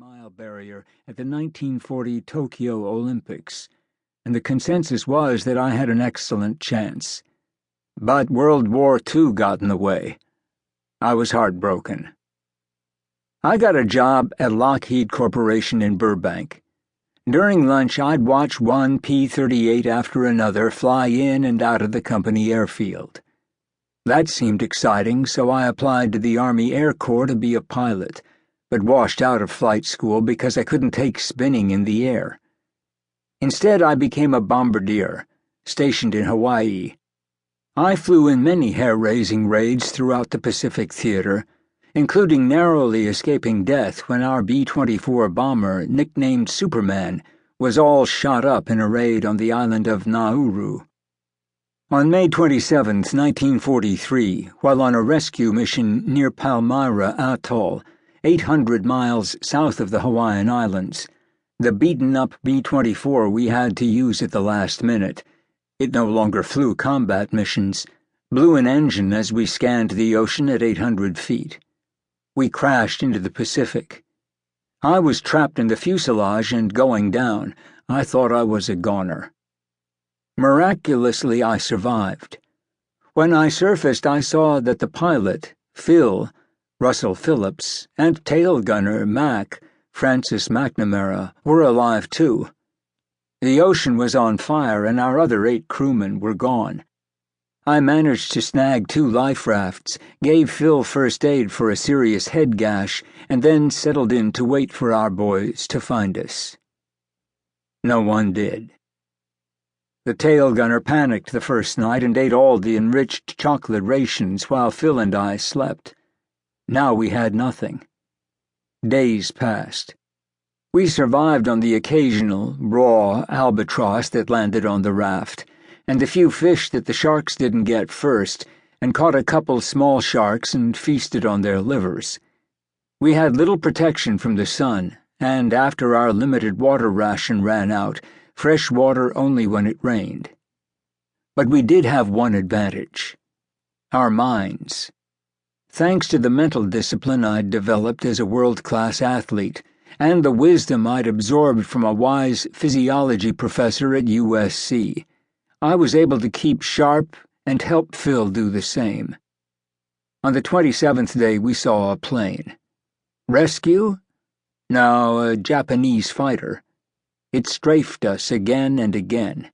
100-mile barrier at the 1940 Tokyo Olympics, and the consensus was that I had an excellent chance. But World War II got in the way. I was heartbroken. I got a job at Lockheed Corporation in Burbank. During lunch, I'd watch one P-38 after another fly in and out of the company airfield. That seemed exciting, so I applied to the Army Air Corps to be a pilot, but washed out of flight school because I couldn't take spinning in the air. Instead, I became a bombardier, stationed in Hawaii. I flew in many hair-raising raids throughout the Pacific Theater, including narrowly escaping death when our B-24 bomber, nicknamed Superman, was all shot up in a raid on the island of Nauru. On May 27, 1943, while on a rescue mission near Palmyra Atoll, 800 miles south of the Hawaiian Islands, the beaten-up B-24 we had to use at the last minute, it no longer flew combat missions, blew an engine as we scanned the ocean at 800 feet. We crashed into the Pacific. I was trapped in the fuselage and going down. I thought I was a goner. Miraculously, I survived. When I surfaced, I saw that the pilot, Phil, Russell Phillips, and tail gunner, Mac, Francis McNamara, were alive too. The ocean was on fire and our other 8 crewmen were gone. I managed to snag 2 life rafts, gave Phil first aid for a serious head gash, and then settled in to wait for our boys to find us. No one did. The tail gunner panicked the first night and ate all the enriched chocolate rations while Phil and I slept. Now we had nothing. Days passed. We survived on the occasional, raw albatross that landed on the raft, and the few fish that the sharks didn't get first, and caught a couple small sharks and feasted on their livers. We had little protection from the sun, and after our limited water ration ran out, fresh water only when it rained. But we did have one advantage: our minds. Thanks to the mental discipline I'd developed as a world-class athlete, and the wisdom I'd absorbed from a wise physiology professor at USC, I was able to keep sharp and help Phil do the same. On the 27th day, we saw a plane. Rescue? No, a Japanese fighter. It strafed us again and again.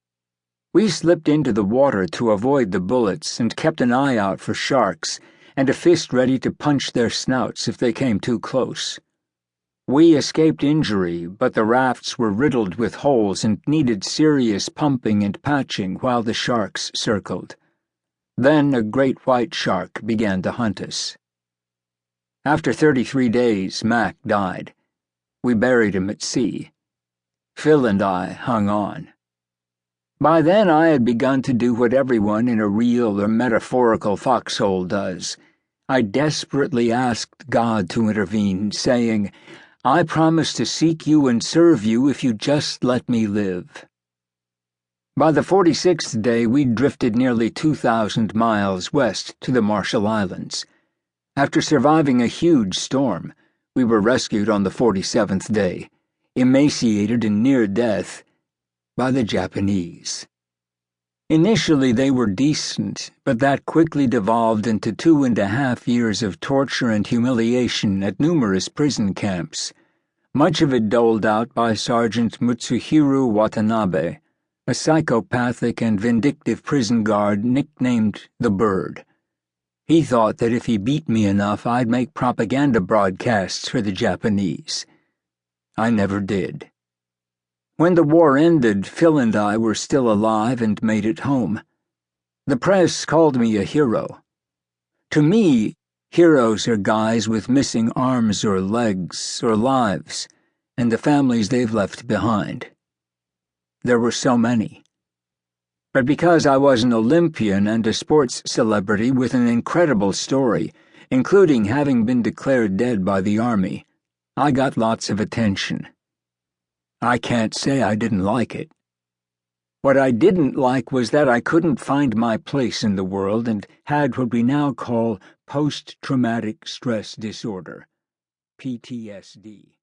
We slipped into the water to avoid the bullets and kept an eye out for sharks and a fist ready to punch their snouts if they came too close. We escaped injury, but the rafts were riddled with holes and needed serious pumping and patching while the sharks circled. Then a great white shark began to hunt us. After 33 days, Mac died. We buried him at sea. Phil and I hung on. By then I had begun to do what everyone in a real or metaphorical foxhole does. I desperately asked God to intervene, saying, "I promise to seek you and serve you if you just let me live." By the 46th day, we'd drifted nearly 2,000 miles west to the Marshall Islands. After surviving a huge storm, we were rescued on the 47th day, emaciated and near death, by the Japanese. Initially they were decent, but that quickly devolved into 2.5 years of torture and humiliation at numerous prison camps, much of it doled out by Sergeant Mutsuhiro Watanabe, a psychopathic and vindictive prison guard nicknamed the Bird. He thought that if he beat me enough, I'd make propaganda broadcasts for the Japanese. I never did. When the war ended, Phil and I were still alive and made it home. The press called me a hero. To me, heroes are guys with missing arms or legs or lives, and the families they've left behind. There were so many. But because I was an Olympian and a sports celebrity with an incredible story, including having been declared dead by the Army, I got lots of attention. I can't say I didn't like it. What I didn't like was that I couldn't find my place in the world and had what we now call post-traumatic stress disorder, PTSD.